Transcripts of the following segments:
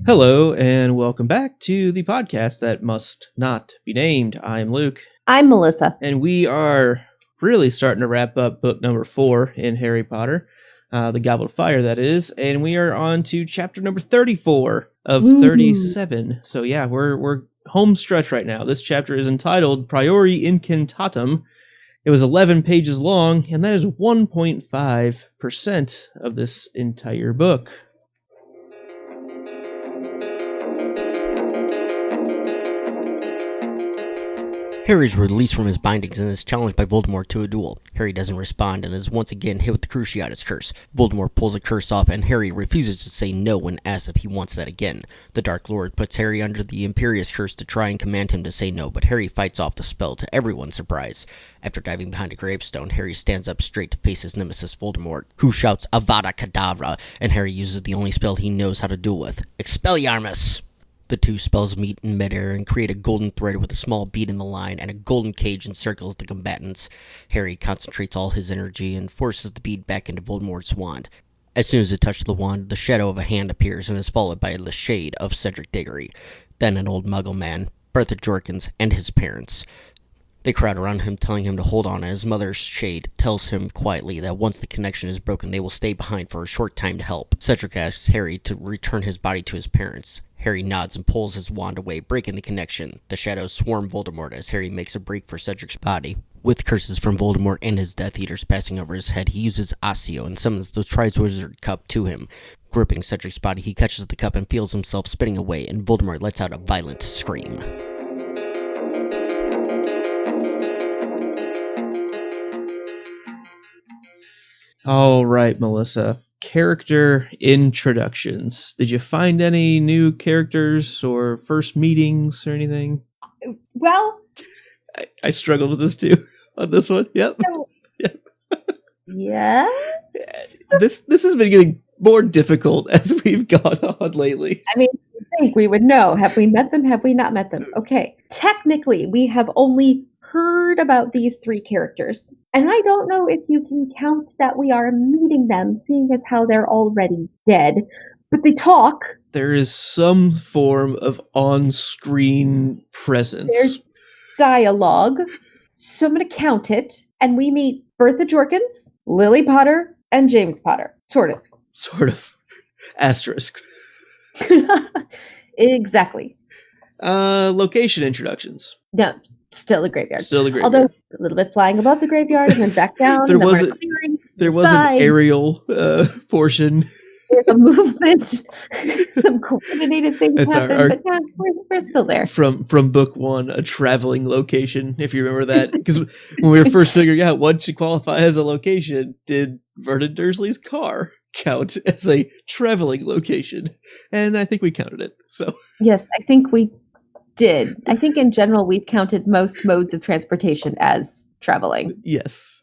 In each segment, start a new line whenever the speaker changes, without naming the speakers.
Hello, and welcome back to the podcast that must not be named. I'm Luke.
I'm Melissa.
And we are really starting to wrap up book number 4 in Harry Potter, The Goblet of Fire, that is. And we are on to chapter number 34 of 37. So yeah, we're home stretch right now. This chapter is entitled Priori Incantatum. It was 11 pages long, and that is 1.5% of this entire book.
Harry is released from his bindings and is challenged by Voldemort to a duel. Harry doesn't respond and is once again hit with the Cruciatus Curse. Voldemort pulls the curse off and Harry refuses to say no when asked if he wants that again. The Dark Lord puts Harry under the Imperius Curse to try and command him to say no, but Harry fights off the spell to everyone's surprise. After diving behind a gravestone, Harry stands up straight to face his nemesis Voldemort, who shouts Avada Kedavra, and Harry uses the only spell he knows how to duel with, Expelliarmus! The two spells meet in midair and create a golden thread with a small bead in the line, and a golden cage encircles the combatants. Harry concentrates all his energy and forces the bead back into Voldemort's wand. As soon as it touches the wand, the shadow of a hand appears and is followed by the shade of Cedric Diggory. Then an old Muggle man, Bertha Jorkins, and his parents. They crowd around him, telling him to hold on, and his mother's shade tells him quietly that once the connection is broken, they will stay behind for a short time to help. Cedric asks Harry to return his body to his parents. Harry nods and pulls his wand away, breaking the connection. The shadows swarm Voldemort as Harry makes a break for Cedric's body. With curses from Voldemort and his Death Eaters passing over his head, he uses Accio and summons the Triwizard Cup to him. Gripping Cedric's body, he catches the cup and feels himself spinning away, and Voldemort lets out a violent scream.
All right, Melissa. Character introductions. Did you find any new characters or first meetings or anything?
Well,
I struggled with this too on this one. Yep.
Yep. Yeah.
This has been getting more difficult as we've gone on lately.
I mean, I think we would know. Have we met them? Have we not met them? Okay. Technically, we have only heard about these 3 characters. And I don't know if you can count that we are meeting them, seeing as how they're already dead. But they talk.
There is some form of on-screen presence.
There's dialogue. So I'm going to count it. And we meet Bertha Jorkins, Lily Potter, and James Potter. Sort of.
Sort of. Asterisk.
Exactly.
Location introductions.
No. Still a graveyard.
Still a graveyard.
Although a little bit flying above the graveyard and then back down.
There was an aerial portion.
There's a movement. Some coordinated things happen, but yeah, we're still there.
From book 1, a traveling location, if you remember that. Because when we were first figuring out what should qualify as a location, did Vernon Dursley's car count as a traveling location? And I think we counted it. So
yes, I think we did. I think in general we've counted most modes of transportation as traveling.
Yes.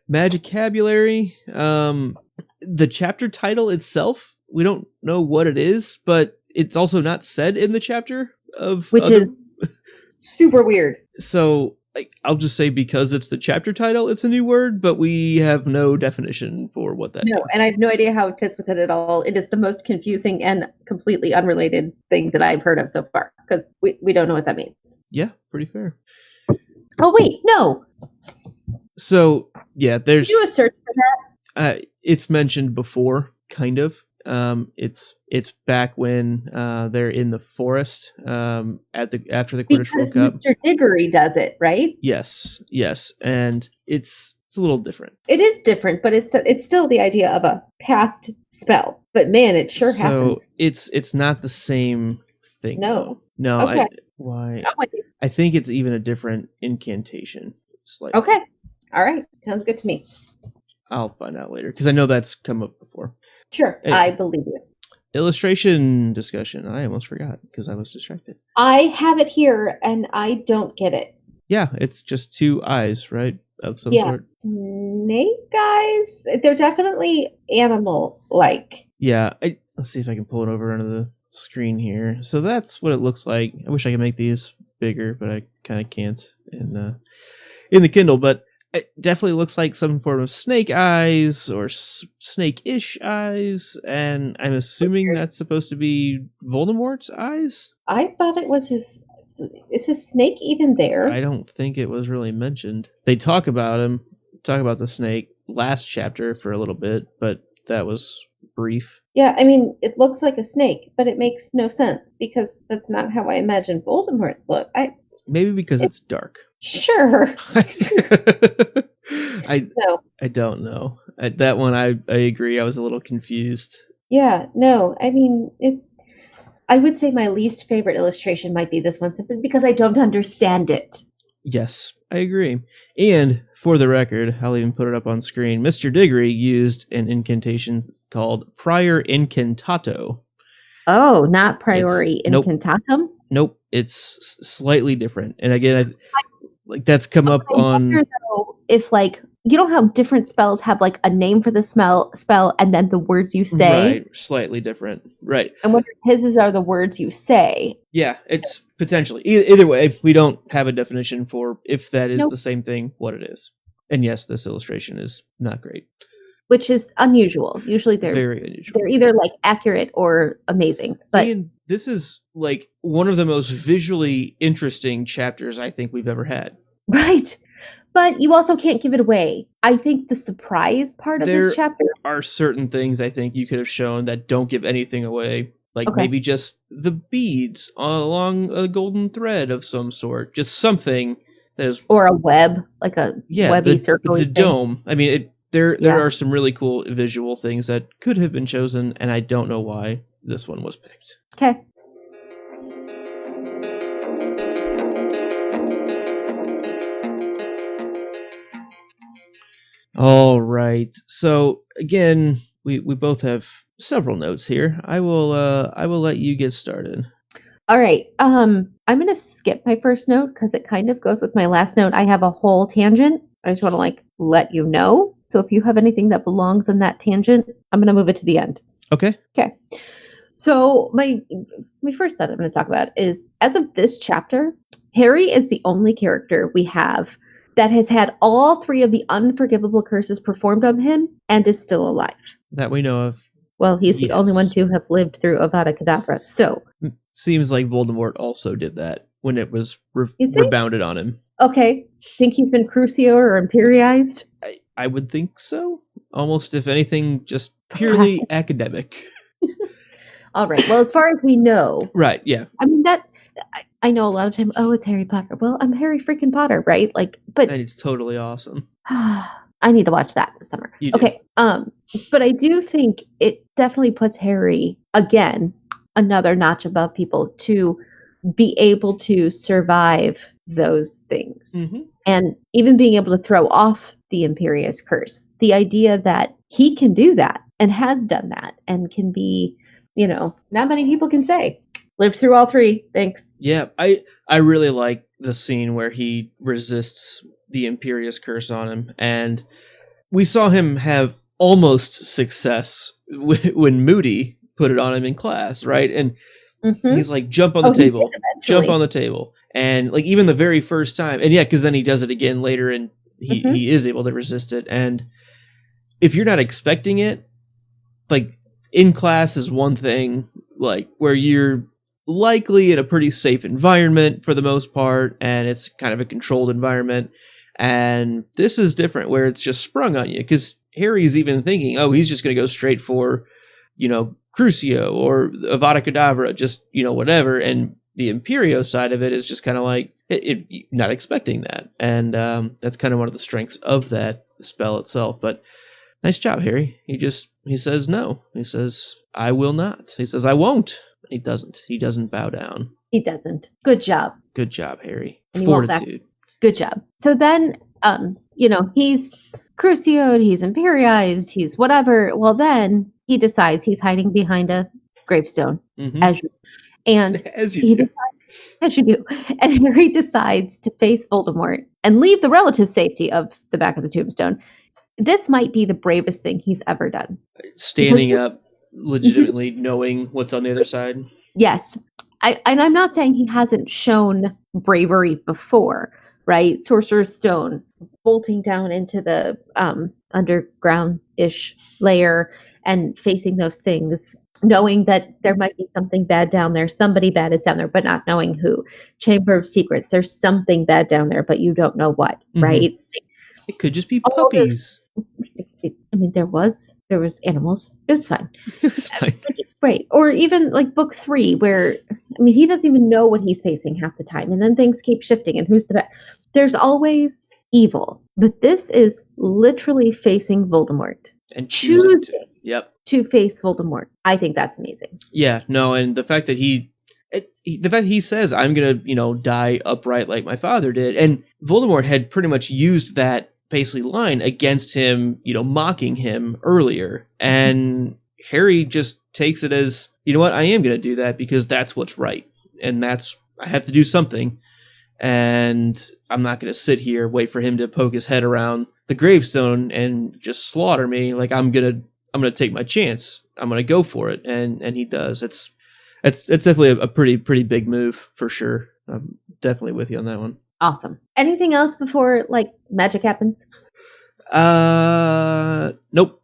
Magicabulary. The chapter title itself, we don't know what it is, but it's also not said in the chapter
which is super weird.
So I'll just say because it's the chapter title, it's a new word, but we have no definition for what that is.
No, and I have no idea how it fits with it at all. It is the most confusing and completely unrelated thing that I've heard of so far, because we don't know what that means.
Yeah, pretty fair.
Oh, wait, no.
So, yeah, there's...
Did you do a search for that?
It's mentioned before, kind of. It's back when they're in the forest after the Quidditch World Cup.
Mr. Diggory does it, right?
Yes, and it's a little different.
It is different, but it's still the idea of a past spell. But man, it sure happens.
So it's not the same thing.
No.
Okay.
Why?
I think it's even a different incantation. Slightly.
Okay. All right. Sounds good to me.
I'll find out later because I know that's come up before.
Sure, anyway. I believe you.
Illustration discussion. I almost forgot because I was distracted.
I have it here, and I don't get it.
Yeah, it's just 2 eyes, right? Of some sort.
Snake eyes? They're definitely animal-like.
Yeah, let's see if I can pull it over onto the screen here. So that's what it looks like. I wish I could make these bigger, but I kind of can't in the Kindle. But it definitely looks like some form of snake eyes or snake-ish eyes, and I'm assuming that's supposed to be Voldemort's eyes.
I thought it was his. Is his snake even there?
I don't think it was really mentioned. They talk about the snake last chapter for a little bit, but that was brief.
Yeah, I mean, it looks like a snake, but it makes no sense because that's not how I imagine Voldemort look.
Maybe because it's dark.
Sure. No.
I don't know. That one, I agree. I was a little confused.
Yeah, no. I mean, I would say my least favorite illustration might be this one, simply because I don't understand it.
Yes, I agree. And for the record, I'll even put it up on screen. Mr. Diggory used an incantation called Prior Incantato.
Oh, not Priori Incantatum?
Nope, it's slightly different. And again, that's come up on.
Wonder, though, if you know how different spells have a name for the spell and then the words you say?
Right, slightly different. Right.
I wonder if his are the words you say.
Yeah, it's potentially. Either way, we don't have a definition for if that is the same thing, what it is. And yes, this illustration is not great.
Which is unusual. Usually they're
very unusual.
They're either accurate or amazing. But
and this is one of the most visually interesting chapters I think we've ever had.
Right. But you also can't give it away. I think the surprise part of this chapter...
There are certain things I think you could have shown that don't give anything away. Maybe just the beads along a golden thread of some sort. Just something that is...
Or a web, like a webby circle.
The dome. I mean, there are some really cool visual things that could have been chosen, and I don't know why this one was picked.
Okay.
All right. So again, we both have several notes here. I will let you get started.
All right. I'm going to skip my first note because it kind of goes with my last note. I have a whole tangent. I just want to let you know. So if you have anything that belongs in that tangent, I'm going to move it to the end.
Okay.
Okay. So my first thought I'm going to talk about is, as of this chapter, Harry is the only character we have that has had all three of the unforgivable curses performed on him and is still alive.
That we know of.
Well, he's the only one to have lived through Avada Kedavra. So
seems like Voldemort also did that when it was rebounded on him.
Okay. Think he's been Crucio or Imperiized?
I would think so. Almost, if anything, just purely academic.
All right. Well, as far as we know.
Right, yeah.
I mean, I know a lot of time, it's Harry Potter. Well, I'm Harry freaking Potter, right? But...
And it's totally awesome.
I need to watch that this summer. Okay. But I do think it definitely puts Harry, again, another notch above people to be able to survive those things. Mm-hmm. And even being able to throw off the Imperious Curse. The idea that he can do that and has done that and can be, not many people can say. Lived through all three. Thanks.
Yeah, I really like the scene where he resists the Imperious Curse on him. And we saw him have almost success when Moody put it on him in class, right? And he's like, jump on the table. Jump on the table. And even the very first time. And yeah, because then he does it again later and he is able to resist it. And if you're not expecting it, in class is one thing, where you're likely in a pretty safe environment for the most part, and it's kind of a controlled environment. And this is different, where it's just sprung on you, because Harry's even thinking, he's just going to go straight for, Crucio or Avada Kedavra, just, whatever. And the Imperio side of it is just kind of not expecting that. And that's kind of one of the strengths of that spell itself. But nice job, Harry. He says no. He says, I will not. He says, I won't. He doesn't. He doesn't bow down.
He doesn't. Good job.
Good job, Harry.
And
fortitude.
Good job. So then, he's Crucioed, he's Imperiized, he's whatever. Well, then he decides he's hiding behind a gravestone. Mm-hmm. As you do. And Harry decides to face Voldemort and leave the relative safety of the back of the tombstone. This might be the bravest thing he's ever done.
Standing up, legitimately knowing what's on the other side.
Yes. I'm not saying he hasn't shown bravery before, right? Sorcerer's Stone, bolting down into the underground-ish layer and facing those things, knowing that there might be something bad down there, somebody bad is down there, but not knowing who. Chamber of Secrets, there's something bad down there, but you don't know what, right?
It could just be
All
puppies.
I mean, there was animals. It was fine.
It was fine.
Right. Or even like book 3, where, I mean, he doesn't even know what he's facing half the time. And then things keep shifting. And who's the bad? There's always evil. But this is literally facing Voldemort.
And choosing to face
Voldemort. I think that's amazing.
Yeah, no, and the fact that he says, I'm going to, die upright like my father did. And Voldemort had pretty much used that basically line against him, mocking him earlier. And Harry just takes it as, you know what, I am going to do that because that's what's right. And I have to do something. And I'm not going to sit here, wait for him to poke his head around the gravestone and just slaughter me. Like, I'm going to take my chance. I'm going to go for it. And he does. It's definitely a pretty big move for sure. I'm definitely with you on that one.
Awesome. Anything else before magic happens?
Nope.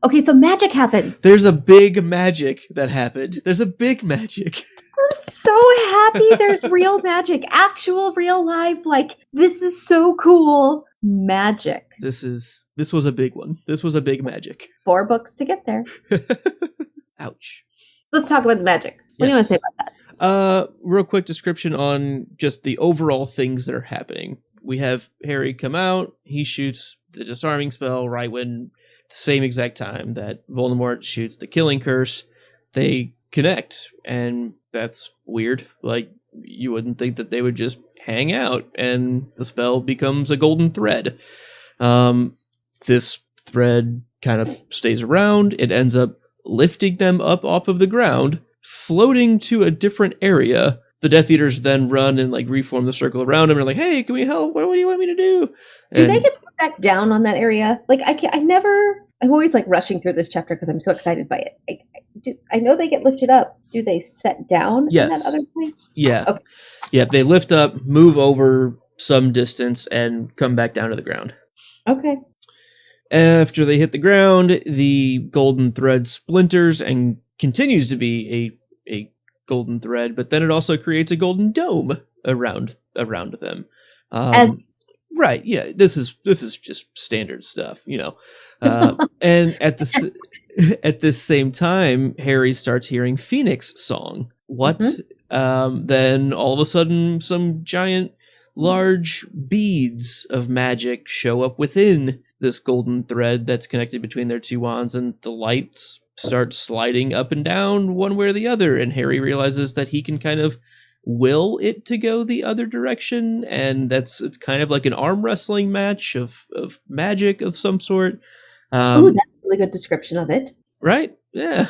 Okay, so magic happens.
There's a big magic that happened. There's a big magic.
I'm so happy there's real magic. Actual real life. This is so cool. Magic.
This was a big one. This was a big magic.
4 books to get there.
Ouch.
Let's talk about the magic. What do you want to say about that?
Real quick description on just the overall things that are happening. We have Harry come out. He shoots the disarming spell right when the same exact time that Voldemort shoots the killing curse. They connect, and that's weird. Like, you wouldn't think that they would just hang out, and the spell becomes a golden thread. This thread kind of stays around. It ends up lifting them up off of the ground, floating to a different area. The Death Eaters then run and reform the circle around him and are like, hey, can we help? What do you want me to do?
Do they get put back down on that area? I'm always rushing through this chapter because I'm so excited by it. I know they get lifted up. Do they set down in that other place?
Yeah.
Okay.
Yeah, they lift up, move over some distance, and come back down to the ground.
Okay.
After they hit the ground, the golden thread splinters and continues to be a golden thread, but then it also creates a golden dome around them. Right, yeah, this is just standard stuff, and at this same time, Harry starts hearing Phoenix song. What? Mm-hmm. Then all of a sudden, some giant, large beads of magic show up within this golden thread that's connected between their 2 wands, and the lights start sliding up and down one way or the other, and Harry realizes that he can kind of will it to go the other direction, and it's kind of like an arm wrestling match of magic of some sort.
That's a really good description of it.
Right? Yeah.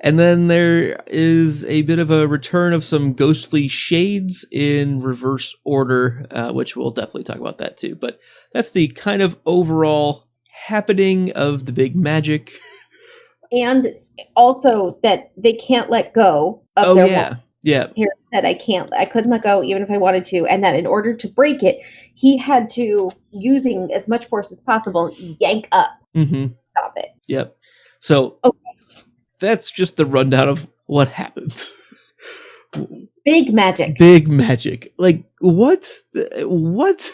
And then there is a bit of a return of some ghostly shades in reverse order, which we'll definitely talk about that too. But that's the kind of overall happening of the big magic.
And also that they can't let go of their wand.
Yeah.
Harry said, I couldn't let go even if I wanted to. And that in order to break it, he had to, using as much force as possible, yank up.
Mm-hmm.
Stop it. Yep.
So that's just the rundown of what happens.
Big magic.
Big magic. What? What?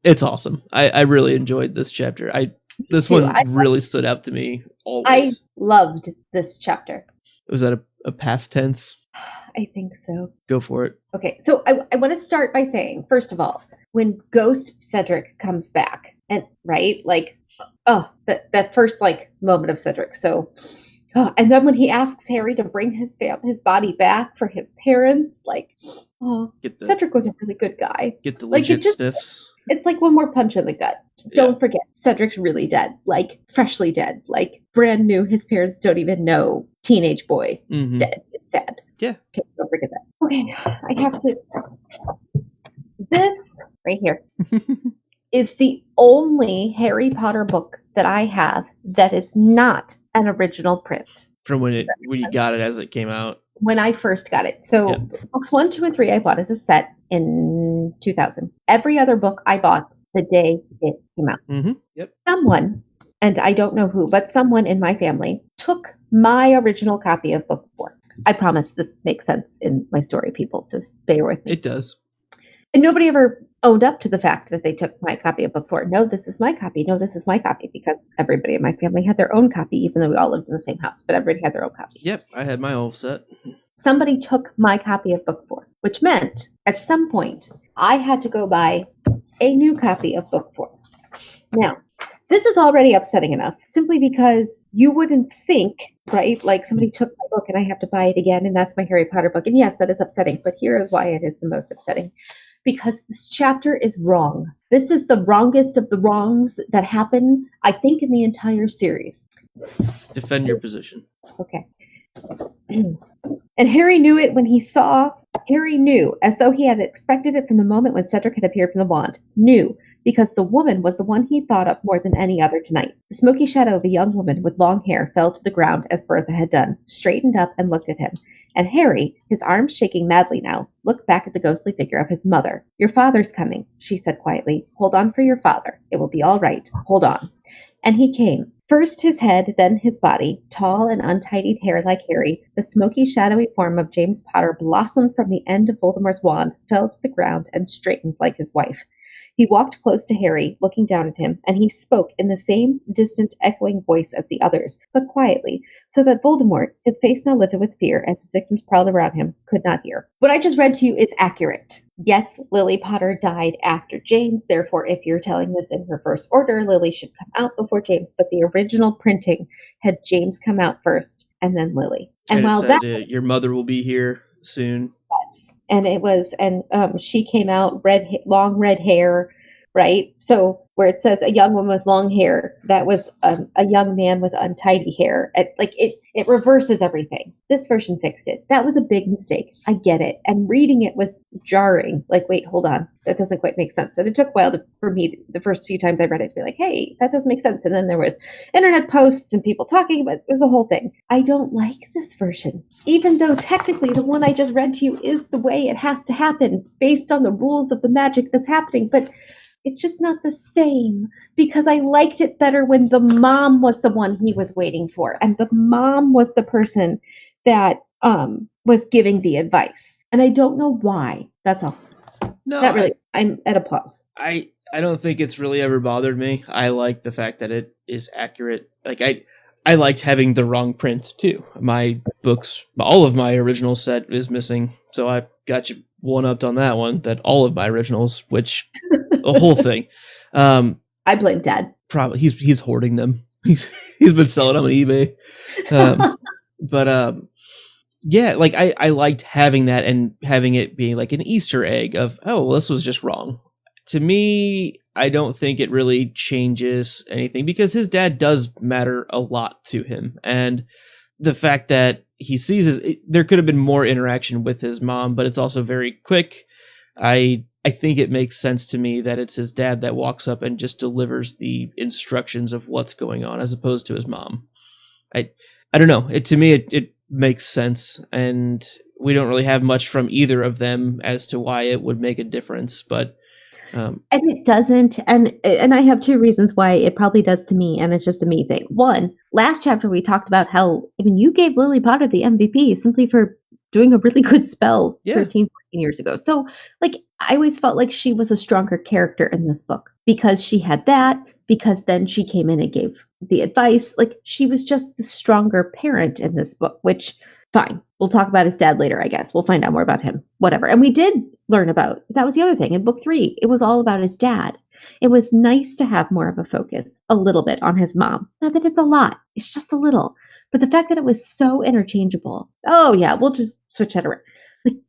It's awesome. I really enjoyed this chapter. This one really stood out to me always.
I loved this chapter.
Was that a past tense?
I think so.
Go for it.
Okay, so I want to start by saying, first of all, when Ghost Cedric comes back, and that first moment of Cedric. So, and then when he asks Harry to bring his body back for his parents, Cedric was a really good guy.
Get the legit sniffs.
It's like one more punch in the gut. Don't forget, Cedric's really dead. Freshly dead. Brand new. His parents don't even know. Teenage boy. Mm-hmm. Dead. It's sad.
Yeah.
Okay, don't forget that. Okay, I have to... This, right here, is the only Harry Potter book that I have that is not an original print.
From when you got it as it came out?
When I first got it. So, books 1, 2, and 3 I bought as a set in in 2000. Every other book I bought the day it came out.
Mm-hmm. Yep.
Someone, and I don't know who, but someone in my family took my original copy of book 4. I promise this makes sense in my story, people, so bear with me.
It does.
And nobody ever owned up to the fact that they took my copy of book 4. No, this is my copy. No, this is my copy, because everybody in my family had their own copy, even though we all lived in the same house, but everybody had their own copy.
Yep, I had my whole set.
Somebody took my copy of book 4, which meant at some point I had to go buy a new copy of book 4. Now, this is already upsetting enough, simply because you wouldn't think, right? Like, somebody took my book and I have to buy it again, and that's my Harry Potter book. And yes, that is upsetting, but here is why it is the most upsetting. Because this chapter is wrong. This is the wrongest of the wrongs that happen, I think, in the entire series.
Defend your position.
Okay. And Harry knew it when he saw. Harry knew, as though he had expected it from the moment when Cedric had appeared from the wand. Knew, because the woman was the one he thought of more than any other tonight. The smoky shadow of a young woman with long hair fell to the ground as Bertha had done, straightened up and looked at him. And Harry, his arms shaking madly now, looked back at the ghostly figure of his mother. "Your father's coming," she said quietly. "Hold on for your father. It will be all right. Hold on." And he came. First his head, then his body, tall and untidied hair like Harry, the smoky, shadowy form of James Potter blossomed from the end of Voldemort's wand, fell to the ground, and straightened like his wife. He walked close to Harry, looking down at him, and he spoke in the same distant, echoing voice as the others, but quietly, so that Voldemort, his face now lifted with fear as his victims prowled around him, could not hear. What I just read to you is accurate. Yes, Lily Potter died after James, therefore if you're telling this in reverse order, Lily should come out before James, but the original printing had James come out first, and then Lily.
And while it said, your mother will be here soon.
And it was, and she came out, long red hair, right? So where it says a young woman with long hair, that was a young man with untidy hair. It reverses everything. This version fixed it. That was a big mistake. I get it. And reading it was jarring. Like, wait, hold on. That doesn't quite make sense. And it took a while for me, the first few times I read it, to be like, hey, that doesn't make sense. And then there was internet posts and people talking about it. There's a whole thing. I don't like this version. Even though technically the one I just read to you is the way it has to happen based on the rules of the magic that's happening. But it's just not the same, because I liked it better when the mom was the one he was waiting for, and the mom was the person that was giving the advice. And I don't know why. That's all.
No,
not really. I'm at a pause.
I don't think it's really ever bothered me. I like the fact that it is accurate. Like I liked having the wrong print too. My books, all of my original set is missing, so I got you one upped on that one. That all of my originals, which the whole thing.
I blame Dad.
Probably he's hoarding them. He's been selling them on eBay. But yeah, like I liked having that and having it be like an Easter egg of, oh, well, this was just wrong. To me, I don't think it really changes anything, because his dad does matter a lot to him, and the fact that he sees there could have been more interaction with his mom, but it's also very quick. I think it makes sense to me that it's his dad that walks up and just delivers the instructions of what's going on, as opposed to his mom. I don't know. To me, it makes sense, and we don't really have much from either of them as to why it would make a difference. But
and it doesn't, and I have two reasons why it probably does to me, and it's just a me thing. One, last chapter we talked about how, you gave Lily Potter the MVP simply for doing a really good spell 13, 14 years ago. So, I always felt like she was a stronger character in this book because she had that, because then she came in and gave the advice. She was just the stronger parent in this book, which, fine. We'll talk about his dad later, I guess. We'll find out more about him. Whatever. And we did learn about, that was the other thing. In book 3, it was all about his dad. It was nice to have more of a focus, a little bit, on his mom. Not that it's a lot. It's just a little. But the fact that it was so interchangeable. Oh, yeah, we'll just switch that around.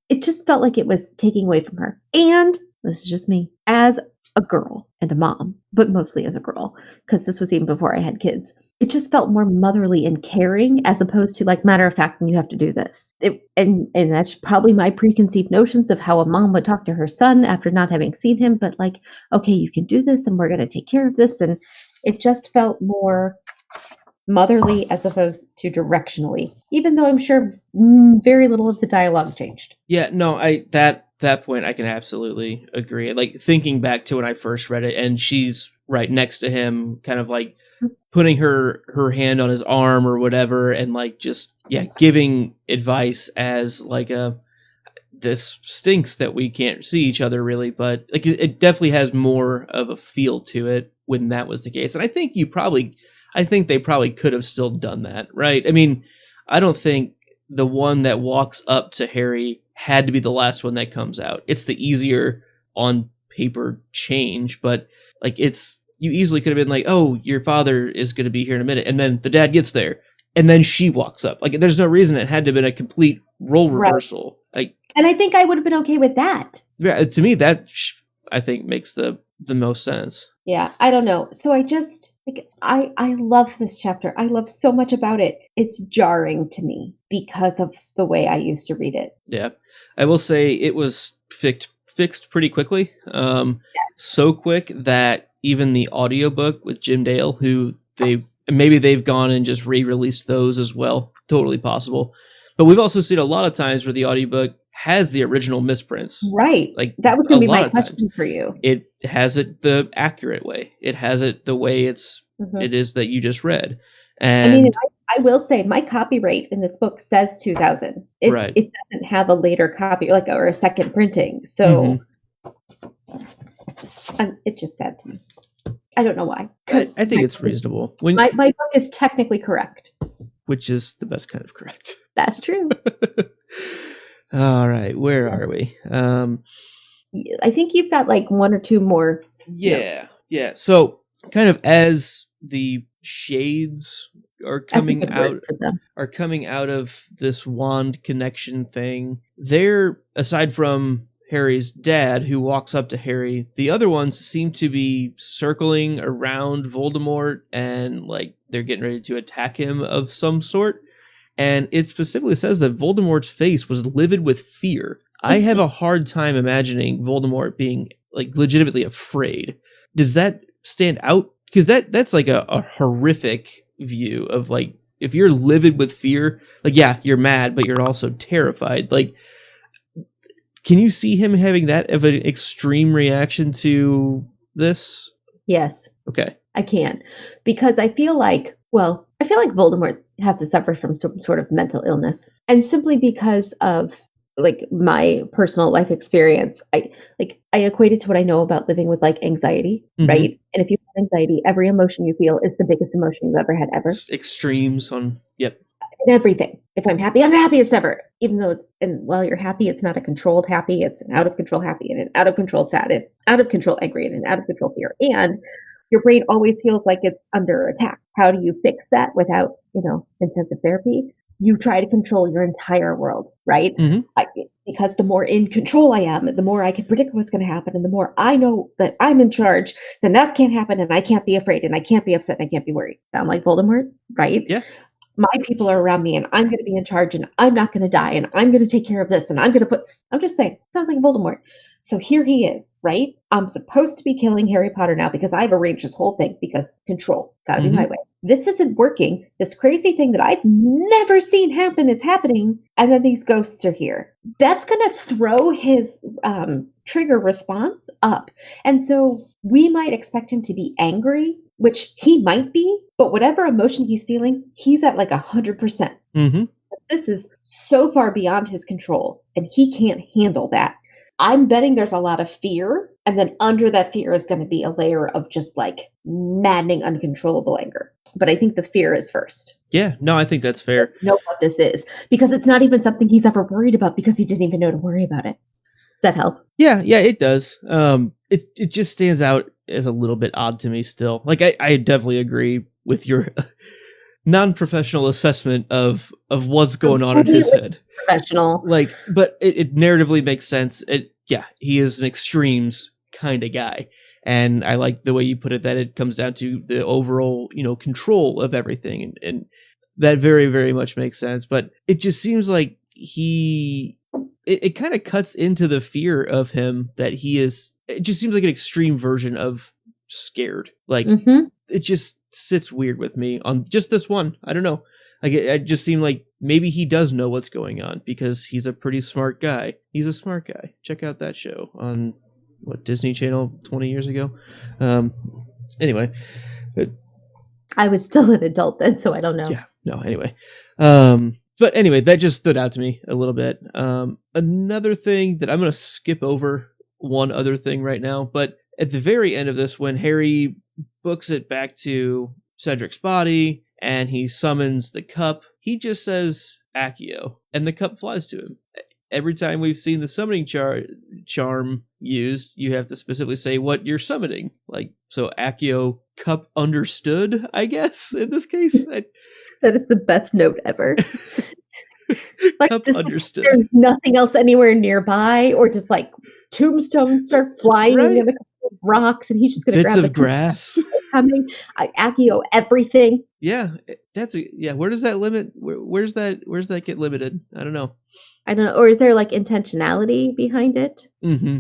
It just felt like it was taking away from her. And, this is just me, as a girl and a mom, but mostly as a girl, because this was even before I had kids, it just felt more motherly and caring, as opposed to matter of fact, you have to do this. And that's probably my preconceived notions of how a mom would talk to her son after not having seen him, but okay, you can do this and we're going to take care of this. And it just felt more motherly as opposed to directionally, even though I'm sure very little of the dialogue changed.
Yeah, no, that point I can absolutely agree. Like thinking back to when I first read it, and she's right next to him, kind of like putting her hand on his arm or whatever, and like just giving advice as like this stinks that we can't see each other really, but like it definitely has more of a feel to it when that was the case. And I think they probably could have still done that, right? I mean, I don't think the one that walks up to Harry had to be the last one that comes out. It's the easier on paper change, but like you easily could have been like, oh, your father is going to be here in a minute. And then the dad gets there and then she walks up. Like there's no reason it had to have been a complete role reversal. Like,
and I think I would have been okay with that.
Yeah, to me, that I think makes the most sense.
Yeah, I don't know. So I just, like, I love this chapter. I love so much about it. It's jarring to me because of the way I used to read it.
Yeah, I will say it was fixed pretty quickly. So quick that even the audiobook with Jim Dale, who they've gone and just re-released those as well. Totally possible. But we've also seen a lot of times where the audiobook has the original misprints.
Right.
Like
that was going to be my question for you.
It has it the accurate way. It has it the way it is that you just read. And
I mean, I will say my copyright in this book says 2000. It doesn't have a later copy or a second printing. So it's just sad to me. I don't know why.
I think it's reasonable.
My book is technically correct.
Which is the best kind of correct.
That's true.
All right, where are we?
I think you've got like one or two more.
Yeah. So, kind of as the shades are coming out of this wand connection thing, they're, aside from Harry's dad, who walks up to Harry, the other ones seem to be circling around Voldemort and like they're getting ready to attack him of some sort. And it specifically says that Voldemort's face was livid with fear. I have a hard time imagining Voldemort being like legitimately afraid. Does that stand out? Because that's like a horrific view of like, if you're livid with fear, like, yeah, you're mad, but you're also terrified. Like, can you see him having that of an extreme reaction to this?
Yes.
Okay.
I can. Because I feel like Voldemort has to suffer from some sort of mental illness. And simply because of like my personal life experience, I equate it to what I know about living with like anxiety, right? And if you have anxiety, every emotion you feel is the biggest emotion you've ever had ever.
Extremes on, yep.
And everything. If I'm happy, I'm the happiest ever. Even though, and while you're happy, it's not a controlled happy, it's an out of control happy and an out of control sad, and out of control angry and an out of control fear. And your brain always feels like it's under attack. How do you fix that without, intensive therapy? You try to control your entire world, right? Because the more in control I am, the more I can predict what's going to happen, and the more I know that I'm in charge, then that can't happen, and I can't be afraid, and I can't be upset, and I can't be worried. Sound like Voldemort, right?
Yeah.
My people are around me, and I'm going to be in charge, and I'm not going to die, and I'm going to take care of this, and I'm just saying, sounds like Voldemort. So here he is, right? I'm supposed to be killing Harry Potter now because I've arranged this whole thing because control, gotta be my way. This isn't working. This crazy thing that I've never seen happen is happening. And then these ghosts are here. That's going to throw his trigger response up. And so we might expect him to be angry, which he might be, but whatever emotion he's feeling, he's at like 100%. This is so far beyond his control and he can't handle that. I'm betting there's a lot of fear, and then under that fear is going to be a layer of just like maddening, uncontrollable anger. But I think the fear is first.
Yeah, no, I think that's fair.
I know what this is, because it's not even something he's ever worried about because he didn't even know to worry about it. Does that help?
Yeah, it does. It just stands out as a little bit odd to me still. Like, I definitely agree with your non-professional assessment of what's going on in his head.
Professional.
Like, but it narratively makes sense. He is an extremes kind of guy. And I like the way you put it, that it comes down to the overall, control of everything. And that very, very much makes sense. But it just seems like it kind of cuts into the fear of him that he is, it just seems like an extreme version of scared. Like, it just sits weird with me on just this one. I don't know. Like it just seemed like maybe he does know what's going on because he's a pretty smart guy. He's a smart guy. Check out that show on Disney Channel 20 years ago. Anyway,
I was still an adult then, so I don't know.
Yeah. No. Anyway. But anyway, that just stood out to me a little bit. Another thing that I'm going to skip over one other thing right now, but at the very end of this, when Harry books it back to Cedric's body and he summons the cup, he just says Accio, and the cup flies to him. Every time we've seen the summoning charm used, you have to specifically say what you're summoning. Like, so Accio, cup understood, I guess, in this case.
That is the best note ever. Like,
Cup
just,
understood.
There's nothing else anywhere nearby, or just like tombstones start flying
Right.
and a couple of rocks, and he's just going to grab
Bits of
the
grass.
coming. Accio everything.
Yeah, where does that limit? Where's that get limited? I don't know.
Or is there like intentionality behind it?
Mm-hmm.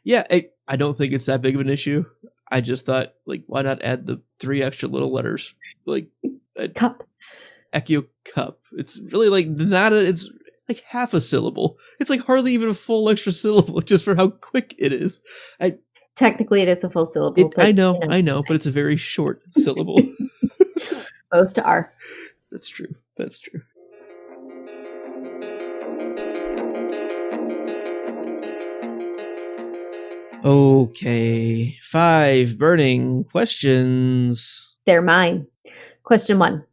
Yeah, I don't think it's that big of an issue. I just thought, like, why not add the 3 extra little letters, like
Cup.
Accio cup. It's really like it's like half a syllable. It's like hardly even a full extra syllable, just for how quick it is.
Technically, it is a full syllable. But,
I know, but it's a very short syllable.
Most are.
That's true. Okay, 5 burning questions.
They're mine. Question 1.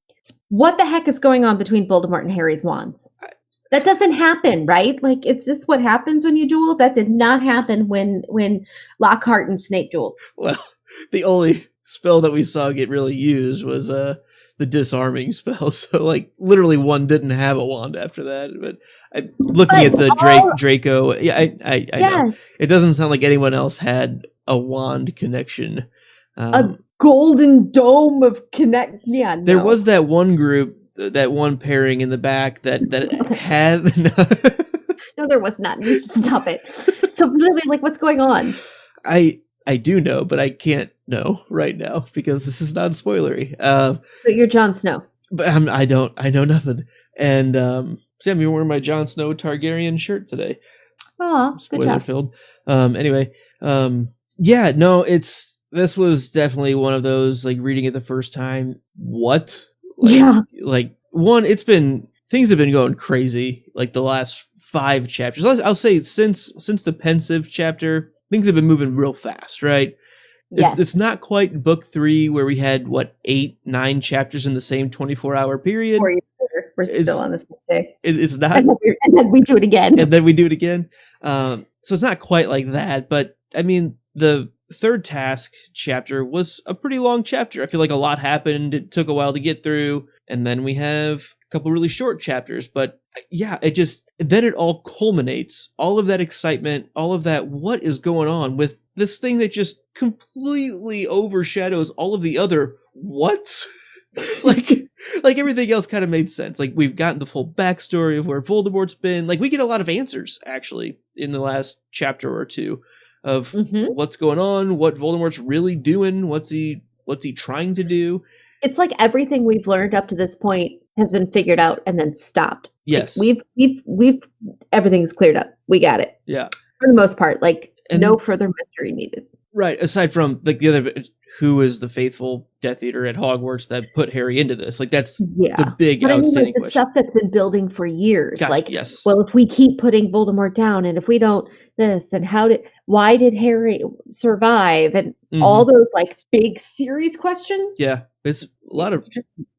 What the heck is going on between Voldemort and Harry's wands? That doesn't happen, right? Like, is this what happens when you duel? That did not happen when Lockhart and Snape dueled.
Well, the only spell that we saw get really used was the disarming spell. So, like, literally one didn't have a wand after that. But looking at the Draco, yeah, I know. It doesn't sound like anyone else had a wand connection.
A golden dome of connect. Yeah, no.
There was that one group, that one pairing in the back that had.
No, there was not. You just stop it. So, literally, like, what's going on?
I do know, but I can't know right now because this is not spoilery.
But you're Jon Snow.
But I know nothing. And Sam, you're wearing my Jon Snow Targaryen shirt today.
Oh,
spoiler filled. Anyway, yeah, no, this was definitely one of those, like, reading it the first time. What? Like, one, things have been going crazy, like, the last 5 chapters. I'll say since the pensive chapter, things have been moving real fast, right? It's not quite book 3 where we had 8, 9 chapters in the same 24-hour period.
4 years later, we're still on the same day.
It's not,
and then we do it again.
So it's not quite like that, but I mean, the third task chapter was a pretty long chapter. I feel like a lot happened. It took a while to get through, and then we have a couple really short chapters. But yeah, then it all culminates. All of that excitement, all of that, what is going on with this thing that just completely overshadows all of the other what's? like everything else kind of made sense. Like, we've gotten the full backstory of where Voldemort's been. Like, we get a lot of answers, actually, in the last chapter or 2 of what's going on, what Voldemort's really doing, what's he trying to do.
It's like everything we've learned up to this point has been figured out and then stopped.
Yes.
Like, we've everything's cleared up. We got it.
Yeah.
For the most part, like, no further mystery needed. Right.
Aside from, like, the other, who is the faithful Death Eater at Hogwarts that put Harry into this? Like, that's the big outstanding
the
question.
Stuff that's been building for years.
Gotcha,
like,
yes.
Well, if we keep putting Voldemort down, and if we don't this, and why did Harry survive, and all those, like, big serious questions.
Yeah, it's a lot of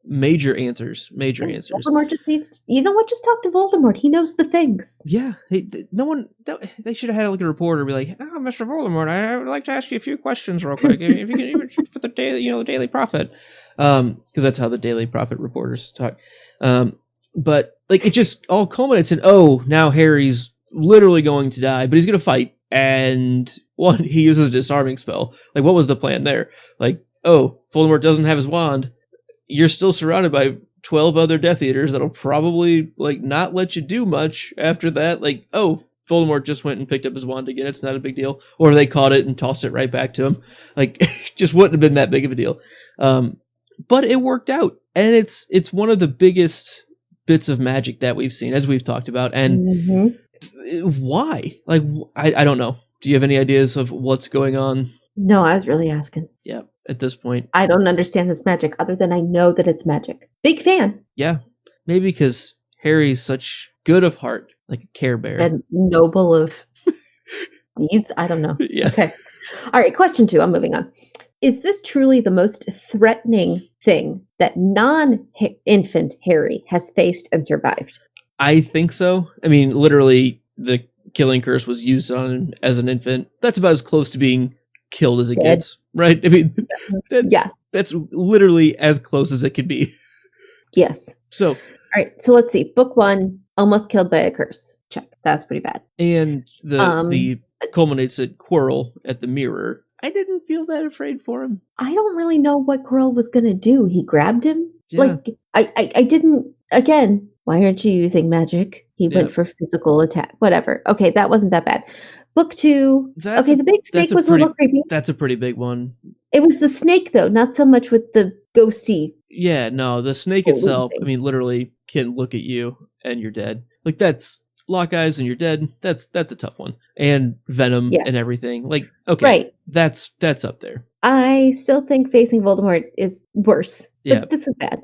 major answers.
Voldemort just needs just talk to Voldemort. He knows the things.
Yeah. They should have had, like, a reporter be like, "Oh, Mr. Voldemort, I would like to ask you a few questions real quick. If you can even for the Daily Prophet." Because that's how the Daily Prophet reporters talk. But, like, it just all culminates in, now Harry's literally going to die, but he's going to fight. And one, he uses a disarming spell. Like, what was the plan there? Like, Voldemort doesn't have his wand. You're still surrounded by 12 other Death Eaters that'll probably, like, not let you do much after that. Like, Voldemort just went and picked up his wand again. It's not a big deal. Or they caught it and tossed it right back to him. Like, just wouldn't have been that big of a deal. but it worked out. And it's one of the biggest bits of magic that we've seen, as we've talked about. And why? Like, I don't know. Do you have any ideas of what's going on?
No, I was really asking.
Yeah, at this point.
I don't understand this magic other than I know that it's magic. Big fan.
Yeah, maybe because Harry's such good of heart, like a Care Bear.
And noble of deeds? I don't know.
Yeah.
Okay. All right, question 2. I'm moving on. Is this truly the most threatening thing that non-infant Harry has faced and survived?
I think so. I mean, literally, the killing curse was used on him as an infant. That's about as close to being killed as it gets, right? I mean, that's literally as close as it could be.
Yes.
So,
all right. So let's see. Book 1, almost killed by a curse. Check. That's pretty bad.
And the culminates at Quirrell at the mirror. I didn't feel that afraid for him.
I don't really know what Quirrell was going to do. He grabbed him.
Yeah.
Like, I didn't, again, why aren't you using magic? He went for physical attack. Whatever. Okay, that wasn't that bad. Book 2. The big snake was a little creepy.
That's a pretty big one.
It was the snake, though, not so much with the ghosty.
Yeah, no, the snake itself, I mean, literally can look at you and you're dead. Like, that's lock eyes and you're dead. That's a tough one. And venom and everything. Like, okay, right. That's up there.
I still think facing Voldemort is worse. But this is bad.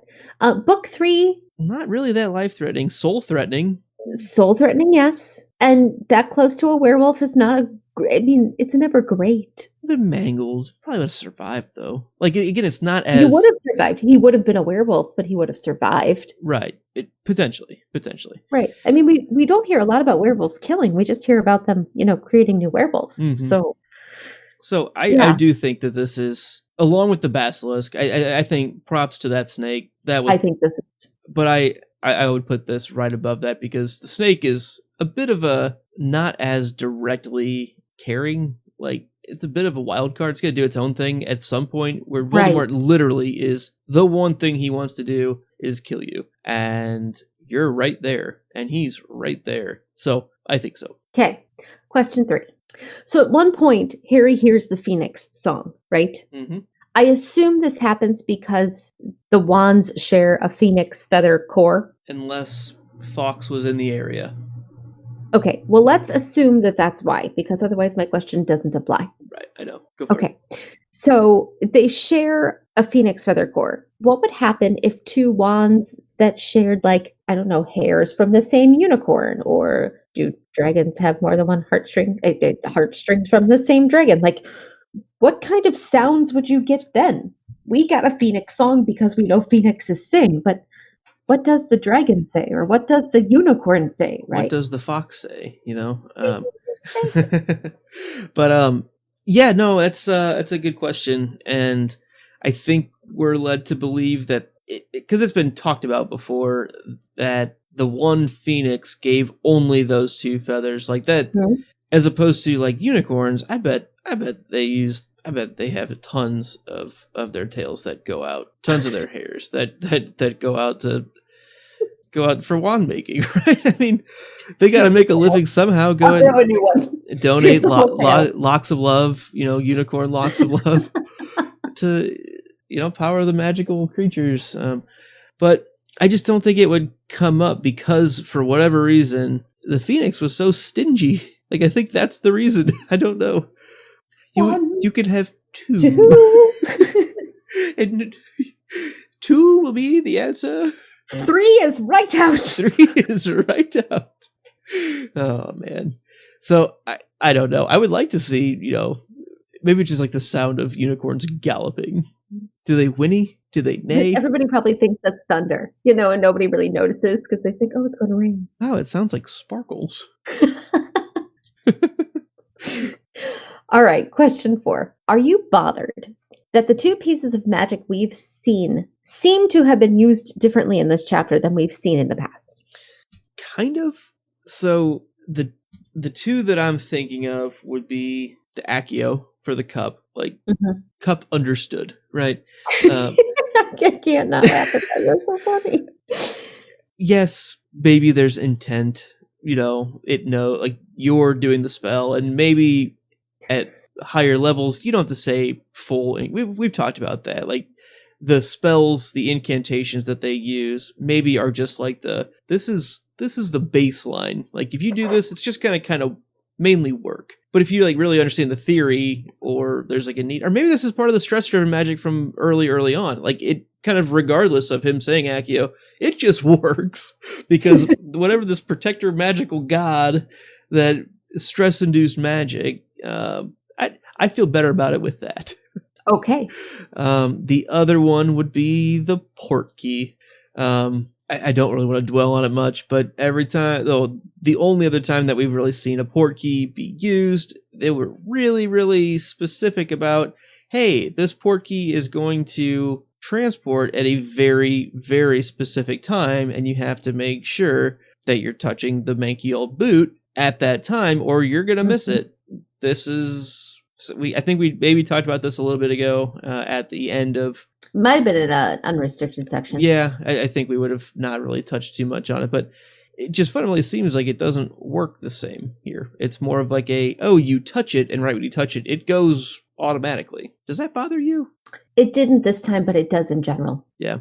Book 3.
Not really that life-threatening. Soul-threatening.
Soul-threatening, yes. And that close to a werewolf is not it's never great.
Been mangled. Probably would have survived, though. Like, again, it's not as...
He would have survived. He would have been a werewolf, but he would have survived.
Right. Potentially.
Right. I mean, we don't hear a lot about werewolves killing. We just hear about them, creating new werewolves. Mm-hmm.
So I do think that this is, along with the basilisk, I think props to that snake.
I think this is...
But I would put this right above that because the snake is a bit of a not as directly caring. Like, it's a bit of a wild card. It's going to do its own thing at some point where Voldemort literally is the one thing he wants to do is kill you. And you're right there. And he's right there. So I think so.
Okay. Question 3. So at one point, Harry hears the Phoenix song, right?
Mm-hmm.
I assume this happens because the wands share a phoenix feather core.
Unless Fawkes was in the area.
Okay, well, let's assume that that's why, because otherwise my question doesn't apply.
Right, I know. Go for it.
So they share a phoenix feather core. What would happen if 2 wands that shared, like, I don't know, hairs from the same unicorn? Or do dragons have more than one heartstrings from the same dragon? Like, what kind of sounds would you get then? We got a phoenix song because we know phoenixes sing, but what does the dragon say? Or what does the unicorn say, right?
What does the fox say, But, yeah, no, it's a good question. And I think we're led to believe that, because it's been talked about before, that the one phoenix gave only those 2 feathers. Like that, as opposed to, like, unicorns, I bet they have tons of their tails that go out, tons of their hairs that go out for wand making, right? I mean, they got to make a living somehow. Go and donate locks of love, unicorn locks of love to, power the magical creatures. But I just don't think it would come up because for whatever reason, the Phoenix was so stingy. Like, I think that's the reason. I don't know. You could have 2. And 2 will be the answer.
3 is right out.
3 is right out. Oh, man. So, I don't know. I would like to see, maybe just like the sound of unicorns galloping. Do they whinny? Do they neigh?
Everybody probably thinks that's thunder, and nobody really notices because they think, oh, it's going to rain.
Oh, it sounds like sparkles.
All right, question 4. Are you bothered that the 2 pieces of magic we've seen seem to have been used differently in this chapter than we've seen in the past?
Kind of. So the 2 that I'm thinking of would be the Accio for the cup, like cup understood, right?
I can't not laugh at that. That's so funny.
Yes, maybe there's intent. Like you're doing the spell, and maybe at higher levels you don't have to say full ink. We've talked about that. Like the spells, the incantations that they use maybe are just like this is the baseline. Like if you do this, it's just gonna kind of mainly work. But if you like really understand the theory, or there's like a need, or maybe this is part of the stress-driven magic from early on. Like it kind of, regardless of him saying Accio, it just works because whatever this protector magical god that stress-induced magic, I feel better about it with that.
Okay.
The other one would be the port key. I don't really want to dwell on it much, but every time, though, the only other time that we've really seen a port key be used, they were really, really specific about, hey, this port key is going to transport at a very, very specific time, and you have to make sure that you're touching the manky old boot at that time, or you're going to miss it. This is... I think we maybe talked about this a little bit ago at the end of...
Might have been in an unrestricted section.
Yeah, I think we would have not really touched too much on it, but it just fundamentally seems like it doesn't work the same here. It's more of like you touch it, and right when you touch it, it goes automatically. Does that bother you?
It didn't this time, but it does in general.
Yeah.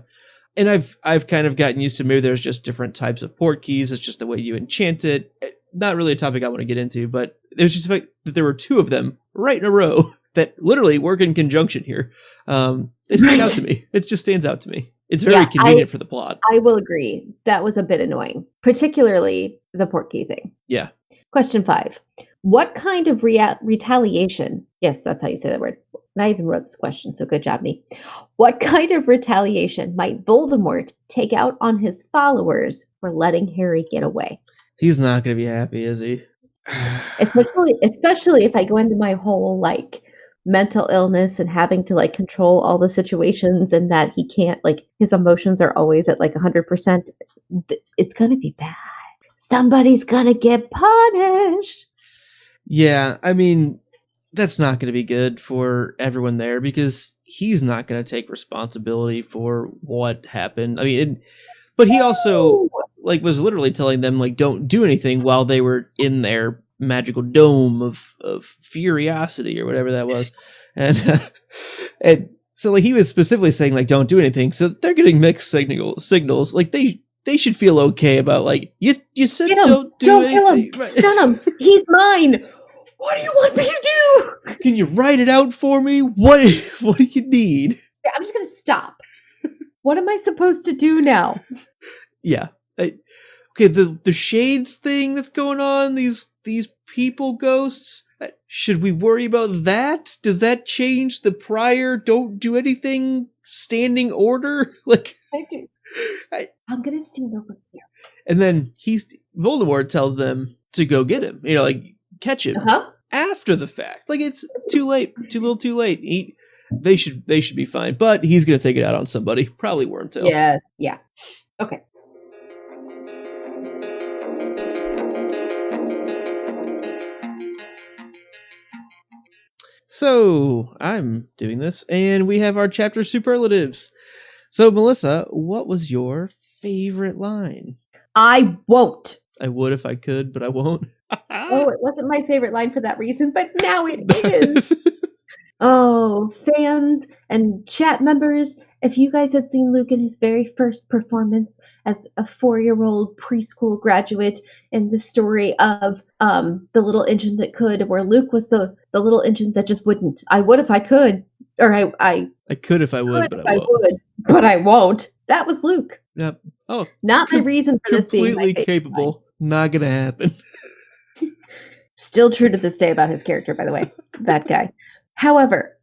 And I've kind of gotten used to maybe there's just different types of port keys. It's just the way you enchant it. Not really a topic I want to get into, but it was just the fact that there were two of them right in a row that literally work in conjunction here. They stand out to me. It just stands out to me. It's very convenient for the plot.
I will agree. That was a bit annoying, particularly the port key thing.
Yeah.
Question 5. What kind of retaliation? Yes, that's how you say that word. I even wrote this question, so good job, me. What kind of retaliation might Voldemort take out on his followers for letting Harry get away?
He's not going to be happy, is he?
Especially if I go into my whole like mental illness and having to like control all the situations, and that he can't, like, his emotions are always at like 100%. It's going to be bad. Somebody's going to get punished.
Yeah, I mean, that's not going to be good for everyone there because he's not going to take responsibility for what happened. I mean, but he also like was literally telling them like don't do anything while they were in their magical dome of furiosity or whatever that was, and and so like he was specifically saying like don't do anything. So they're getting mixed signals. Like they should feel okay about like you said don't do anything.
Kill him. Right. Stun him. He's mine. What do you want me to do? Can
you write it out for me? What do you need?
I'm just gonna stop. What am I supposed to do now?
Yeah. Okay, the shades thing that's going on, these people ghosts, should we worry about that? Does that change the prior don't do anything standing order? Like
I do. I'm gonna stand over here.
And then Voldemort tells them to go get him. You know, like catch him after the fact. Like it's too late, too little, too late. They should be fine, but he's gonna take it out on somebody, probably Wormtail.
Yeah. Okay.
So I'm doing this, and we have our chapter superlatives. So Melissa, what was your favorite line?
I won't.
I would if I could, but I won't.
Oh, it wasn't my favorite line for that reason, but now it is. Oh, fans and chat members, if you guys had seen Luke in his very first performance as a 4-year-old preschool graduate in the story of The Little Engine That Could, where Luke was the little engine that just wouldn't. I would if I could. Or I
could if I would, but I won't.
But I won't. That was Luke.
Yep. Oh,
not my reason for this being my favorite.
Completely capable. Line. Not gonna happen.
Still true to this day about his character, by the way. That guy. However,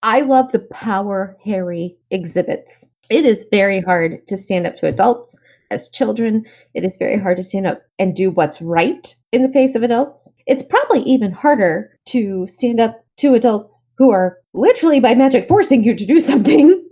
I love the power Harry exhibits. It is very hard to stand up to adults as children. It is very hard to stand up and do what's right in the face of adults. It's probably even harder to stand up to adults who are literally by magic forcing you to do something.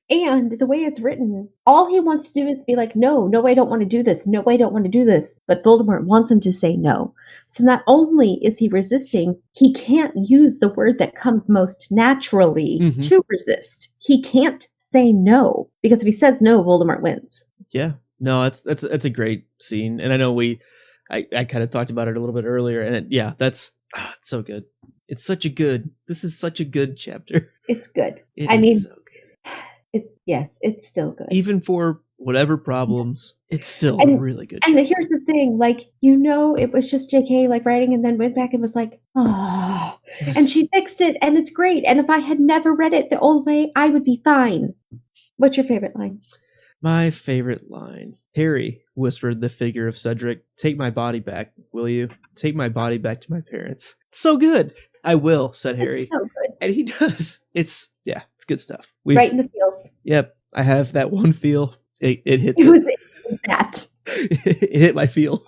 And the way it's written, all he wants to do is be like, no, I don't want to do this. No, I don't want to do this. But Voldemort wants him to say no. So not only is he resisting, he can't use the word that comes most naturally to resist. He can't say no, because if he says no, Voldemort wins.
Yeah, no, that's a great scene. And I know I kind of talked about it a little bit earlier, and it's so good. This is such a good chapter.
It's good.
So good.
Yes, it's still good.
Even for whatever problems, it's still a
And-
really good
And
show.
here's the thing, like, it was just JK like writing and then went back and was like, oh, and she fixed it and it's great. And if I had never read it the old way, I would be fine. What's your favorite line?
My favorite line. Harry, whispered the figure of Cedric, take my body back, will you? Take my body back to my parents. So good. I will, said Harry.
It's so good.
And he does. It's good stuff.
Right in the feels.
Yep. I have that one feel. It hits
It was that.
It hit my feel.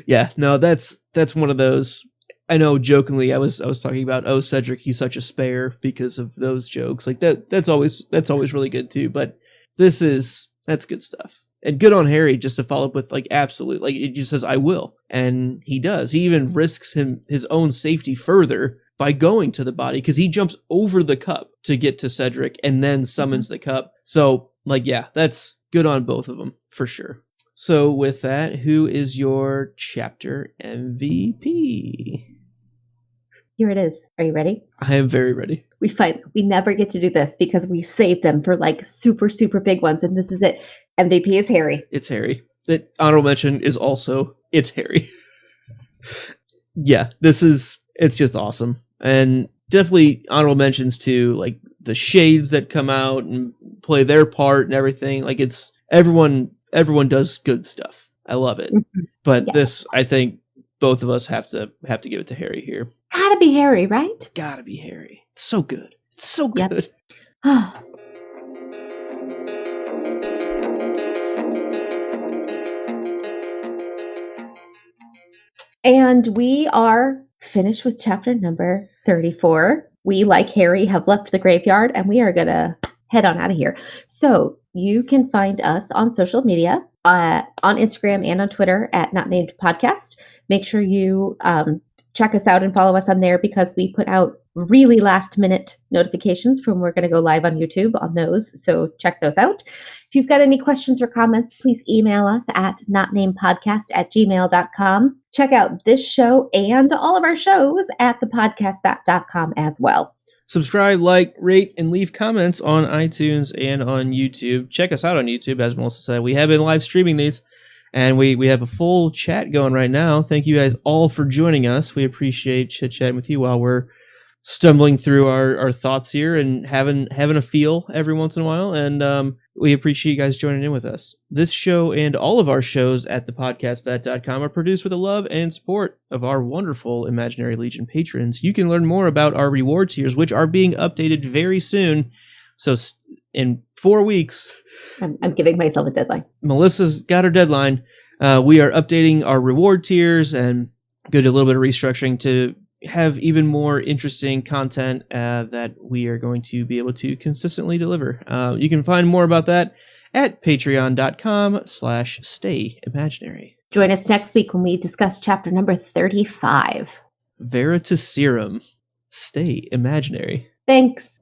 Yeah, no, that's one of those. I know jokingly I was talking about, oh, Cedric, he's such a spare because of those jokes. Like that's always really good too, but that's good stuff. And good on Harry just to follow up with like absolute, like it just says I will, and he does. He even risks his own safety further by going to the body because he jumps over the cup to get to Cedric and then summons the cup. So like yeah, that's good on both of them for sure. So with that, who is your chapter MVP?
Here it is. Are you ready?
I am very ready.
We never get to do this because we save them for like super, super big ones. And this is it. MVP is Harry.
It's Harry. The honorable mention is also, it's Harry. Yeah, it's just awesome. And definitely honorable mentions to like the shades that come out and play their part and everything. Like it's everyone does good stuff. I love it. But this, I think both of us have to give it to Harry here.
Gotta be Harry, right?
It's gotta be Harry. It's so good. It's so good.
Yep. And we are finished with chapter number 34. We, like Harry, have left the graveyard and we are going to head on out of here. So you can find us on social media, on Instagram and on Twitter at Not Named Podcast. Make sure you check us out and follow us on there because we put out really last minute notifications from we're going to go live on YouTube on those. So check those out. If you've got any questions or comments, please email us at notnamedpodcast@gmail.com. Check out this show and all of our shows at thepodcast.com as well.
Subscribe, like, rate, and leave comments on iTunes and on YouTube. Check us out on YouTube, as Melissa said. We have been live streaming these, and we have a full chat going right now. Thank you guys all for joining us. We appreciate chit-chatting with you while we're stumbling through our thoughts here and having a feel every once in a while. And we appreciate you guys joining in with us. This show and all of our shows at thepodcast.com are produced with the love and support of our wonderful Imaginary Legion patrons. You can learn more about our reward tiers, which are being updated very soon. So in 4 weeks...
I'm giving myself a deadline.
Melissa's got her deadline. We are updating our reward tiers and do a little bit of restructuring to have even more interesting content that we are going to be able to consistently deliver. You can find more about that at patreon.com/stayimaginary.
Join us next week when we discuss chapter number 35.
Veritaserum. Stay imaginary.
Thanks.